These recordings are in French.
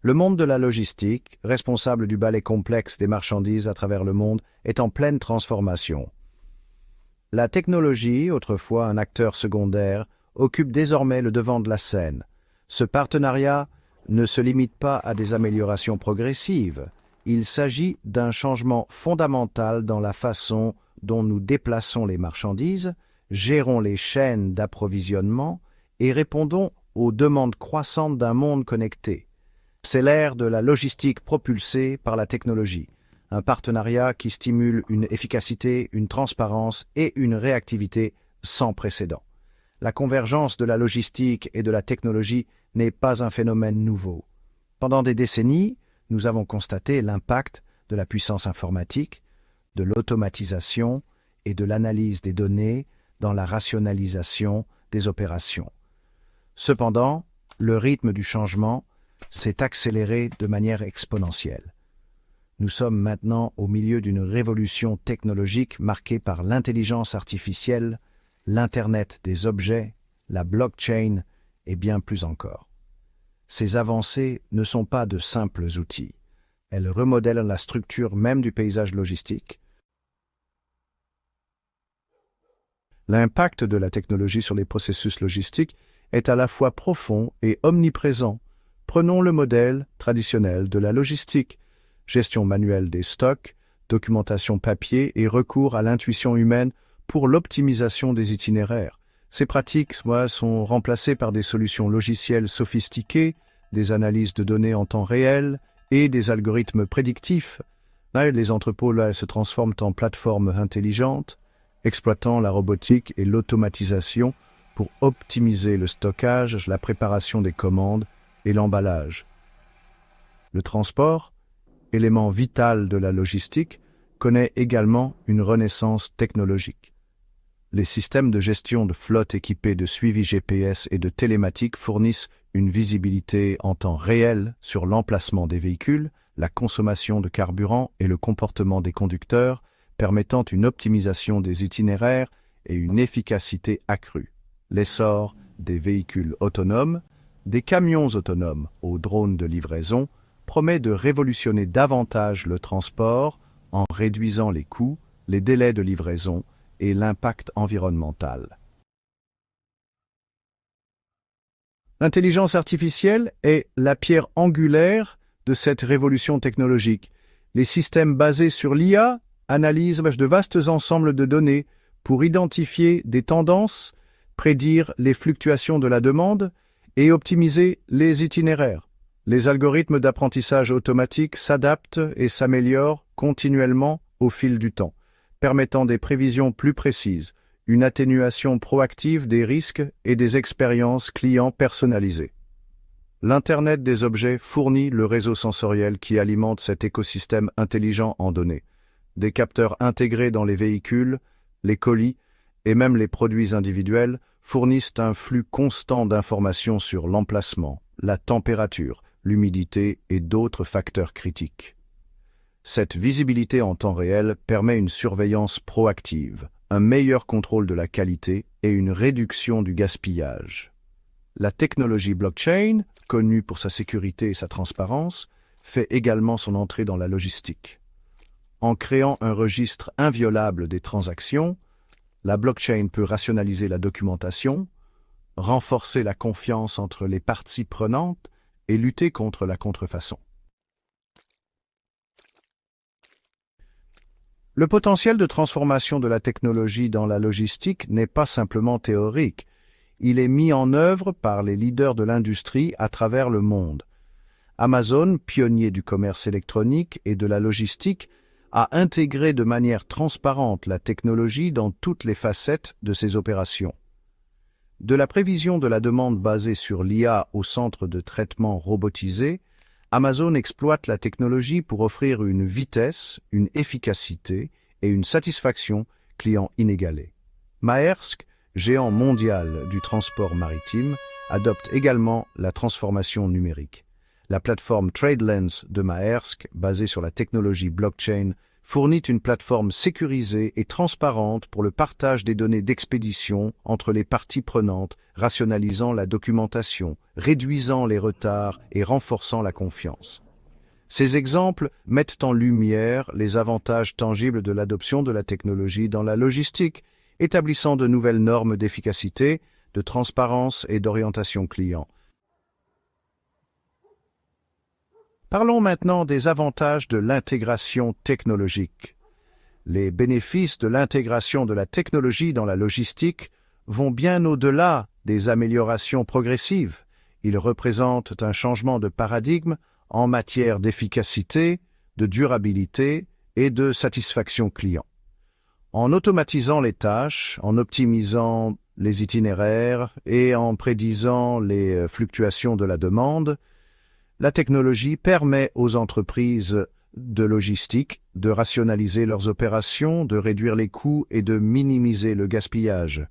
Le monde de la logistique, responsable du balai complexe des marchandises à travers le monde, est en pleine transformation. La technologie, autrefois un acteur secondaire, occupe désormais le devant de la scène. Ce partenariat ne se limite pas à des améliorations progressives. Il s'agit d'un changement fondamental dans la façon dont nous déplaçons les marchandises, gérons les chaînes d'approvisionnement et répondons aux demandes croissantes d'un monde connecté. C'est l'ère de la logistique propulsée par la technologie, un partenariat qui stimule une efficacité, une transparence et une réactivité sans précédent. La convergence de la logistique et de la technologie n'est pas un phénomène nouveau. Pendant des décennies, nous avons constaté l'impact de la puissance informatique, de l'automatisation et de l'analyse des données dans la rationalisation des opérations. Cependant, le rythme du changement s'est accéléré de manière exponentielle. Nous sommes maintenant au milieu d'une révolution technologique marquée par l'intelligence artificielle, l'Internet des objets, la blockchain et bien plus encore. Ces avancées ne sont pas de simples outils. Elles remodèlent la structure même du paysage logistique. L'impact de la technologie sur les processus logistiques est à la fois profond et omniprésent. Prenons le modèle traditionnel de la logistique, gestion manuelle des stocks, documentation papier et recours à l'intuition humaine pour l'optimisation des itinéraires. Ces pratiques sont remplacées par des solutions logicielles sophistiquées, des analyses de données en temps réel et des algorithmes prédictifs. Les entrepôts se transforment en plateformes intelligentes, exploitant la robotique et l'automatisation pour optimiser le stockage, la préparation des commandes et l'emballage. Le transport, élément vital de la logistique, connaît également une renaissance technologique. Les systèmes de gestion de flotte équipés de suivi GPS et de télématique fournissent une visibilité en temps réel sur l'emplacement des véhicules, la consommation de carburant et le comportement des conducteurs, permettant une optimisation des itinéraires et une efficacité accrue. L'essor des véhicules autonomes, des camions autonomes aux drones de livraison, promet de révolutionner davantage le transport en réduisant les coûts, les délais de livraison et l'impact environnemental. L'intelligence artificielle est la pierre angulaire de cette révolution technologique. Les systèmes basés sur l'IA analysent de vastes ensembles de données pour identifier des tendances, prédire les fluctuations de la demande et optimiser les itinéraires. Les algorithmes d'apprentissage automatique s'adaptent et s'améliorent continuellement au fil du temps, permettant des prévisions plus précises, une atténuation proactive des risques et des expériences clients personnalisées. L'Internet des objets fournit le réseau sensoriel qui alimente cet écosystème intelligent en données. Des capteurs intégrés dans les véhicules, les colis et même les produits individuels fournissent un flux constant d'informations sur l'emplacement, la température, l'humidité et d'autres facteurs critiques. Cette visibilité en temps réel permet une surveillance proactive, un meilleur contrôle de la qualité et une réduction du gaspillage. La technologie blockchain, connue pour sa sécurité et sa transparence, fait également son entrée dans la logistique. En créant un registre inviolable des transactions, la blockchain peut rationaliser la documentation, renforcer la confiance entre les parties prenantes et lutter contre la contrefaçon. Le potentiel de transformation de la technologie dans la logistique n'est pas simplement théorique. Il est mis en œuvre par les leaders de l'industrie à travers le monde. Amazon, pionnier du commerce électronique et de la logistique, a intégré de manière transparente la technologie dans toutes les facettes de ses opérations. De la prévision de la demande basée sur l'IA au centre de traitement robotisé, Amazon exploite la technologie pour offrir une vitesse, une efficacité et une satisfaction client inégalées. Maersk, géant mondial du transport maritime, adopte également la transformation numérique. La plateforme TradeLens de Maersk, basée sur la technologie blockchain, fournit une plateforme sécurisée et transparente pour le partage des données d'expédition entre les parties prenantes, rationalisant la documentation, réduisant les retards et renforçant la confiance. Ces exemples mettent en lumière les avantages tangibles de l'adoption de la technologie dans la logistique, établissant de nouvelles normes d'efficacité, de transparence et d'orientation client. Parlons maintenant des avantages de l'intégration technologique. Les bénéfices de l'intégration de la technologie dans la logistique vont bien au-delà des améliorations progressives. Ils représentent un changement de paradigme en matière d'efficacité, de durabilité et de satisfaction client. En automatisant les tâches, en optimisant les itinéraires et en prédisant les fluctuations de la demande, la technologie permet aux entreprises de logistique de rationaliser leurs opérations, de réduire les coûts et de minimiser le gaspillage.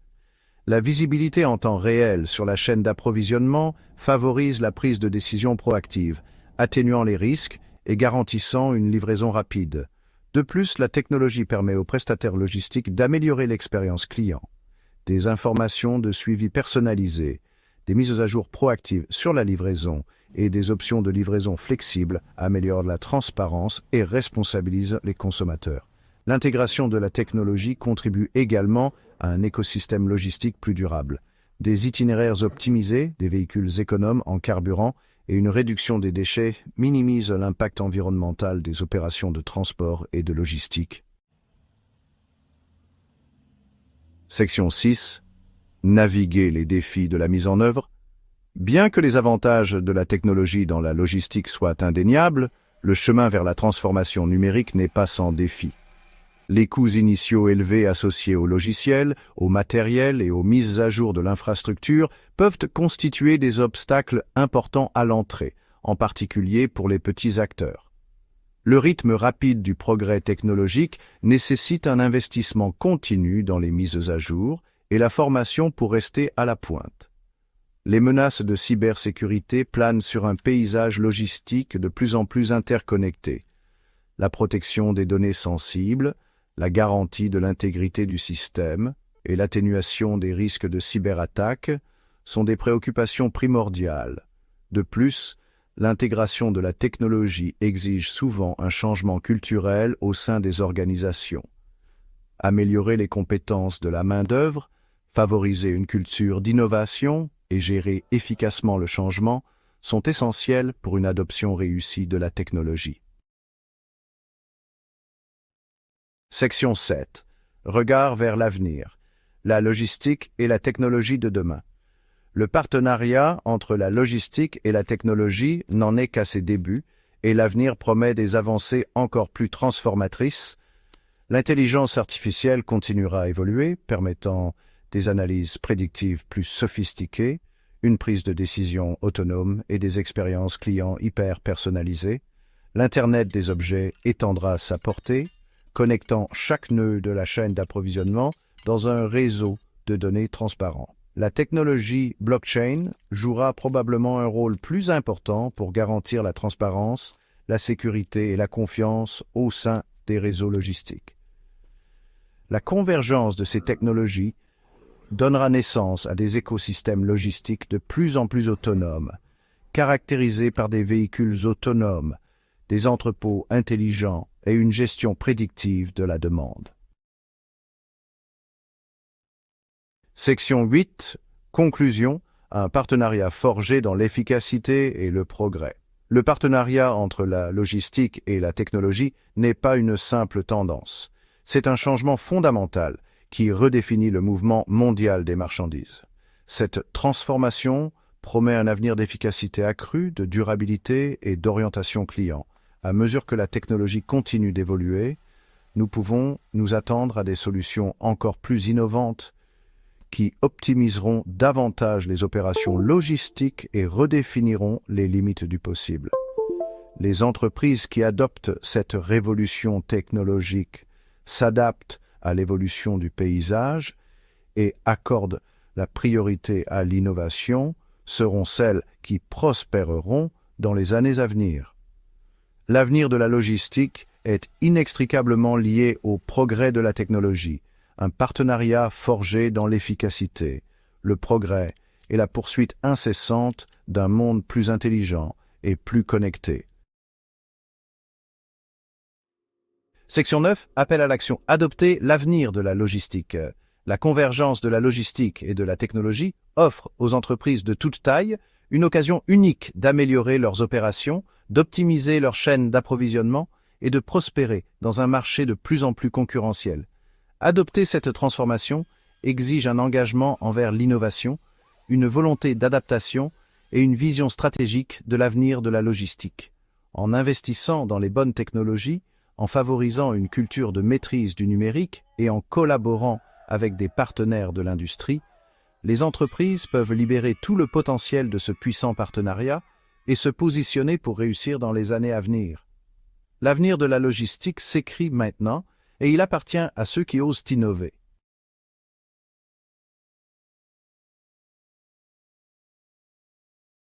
La visibilité en temps réel sur la chaîne d'approvisionnement favorise la prise de décision proactive, atténuant les risques et garantissant une livraison rapide. De plus, la technologie permet aux prestataires logistiques d'améliorer l'expérience client. Des informations de suivi personnalisées, des mises à jour proactives sur la livraison et des options de livraison flexibles améliorent la transparence et responsabilisent les consommateurs. L'intégration de la technologie contribue également à un écosystème logistique plus durable. Des itinéraires optimisés, des véhicules économes en carburant et une réduction des déchets minimisent l'impact environnemental des opérations de transport et de logistique. Section 6. Naviguer les défis de la mise en œuvre. Bien que les avantages de la technologie dans la logistique soient indéniables, le chemin vers la transformation numérique n'est pas sans défis. Les coûts initiaux élevés associés aux logiciels, au matériel et aux mises à jour de l'infrastructure peuvent constituer des obstacles importants à l'entrée, en particulier pour les petits acteurs. Le rythme rapide du progrès technologique nécessite un investissement continu dans les mises à jour et la formation pour rester à la pointe. Les menaces de cybersécurité planent sur un paysage logistique de plus en plus interconnecté. La protection des données sensibles, la garantie de l'intégrité du système et l'atténuation des risques de cyberattaque sont des préoccupations primordiales. De plus, l'intégration de la technologie exige souvent un changement culturel au sein des organisations. Améliorer les compétences de la main-d'œuvre, favoriser une culture d'innovation et gérer efficacement le changement sont essentiels pour une adoption réussie de la technologie. Section 7. Regard vers l'avenir. La logistique et la technologie de demain. Le partenariat entre la logistique et la technologie n'en est qu'à ses débuts et l'avenir promet des avancées encore plus transformatrices. L'intelligence artificielle continuera à évoluer, permettant des analyses prédictives plus sophistiquées, une prise de décision autonome et des expériences clients hyper personnalisées. L'Internet des objets étendra sa portée, connectant chaque nœud de la chaîne d'approvisionnement dans un réseau de données transparent. La technologie blockchain jouera probablement un rôle plus important pour garantir la transparence, la sécurité et la confiance au sein des réseaux logistiques. La convergence de ces technologies donnera naissance à des écosystèmes logistiques de plus en plus autonomes, caractérisés par des véhicules autonomes, des entrepôts intelligents et une gestion prédictive de la demande. Section 8. Conclusion. Un partenariat forgé dans l'efficacité et le progrès. Le partenariat entre la logistique et la technologie n'est pas une simple tendance. C'est un changement fondamental qui redéfinit le mouvement mondial des marchandises. Cette transformation promet un avenir d'efficacité accrue, de durabilité et d'orientation client. À mesure que la technologie continue d'évoluer, nous pouvons nous attendre à des solutions encore plus innovantes qui optimiseront davantage les opérations logistiques et redéfiniront les limites du possible. Les entreprises qui adoptent cette révolution technologique s'adaptent à l'évolution du paysage et accordent la priorité à l'innovation seront celles qui prospéreront dans les années à venir. L'avenir de la logistique est inextricablement lié au progrès de la technologie, un partenariat forgé dans l'efficacité, le progrès et la poursuite incessante d'un monde plus intelligent et plus connecté. Section 9. Appel à l'action. Adopter l'avenir de la logistique. La convergence de la logistique et de la technologie offre aux entreprises de toute taille une occasion unique d'améliorer leurs opérations, d'optimiser leurs chaînes d'approvisionnement et de prospérer dans un marché de plus en plus concurrentiel. Adopter cette transformation exige un engagement envers l'innovation, une volonté d'adaptation et une vision stratégique de l'avenir de la logistique. En investissant dans les bonnes technologies, en favorisant une culture de maîtrise du numérique et en collaborant avec des partenaires de l'industrie, les entreprises peuvent libérer tout le potentiel de ce puissant partenariat et se positionner pour réussir dans les années à venir. L'avenir de la logistique s'écrit maintenant et il appartient à ceux qui osent innover.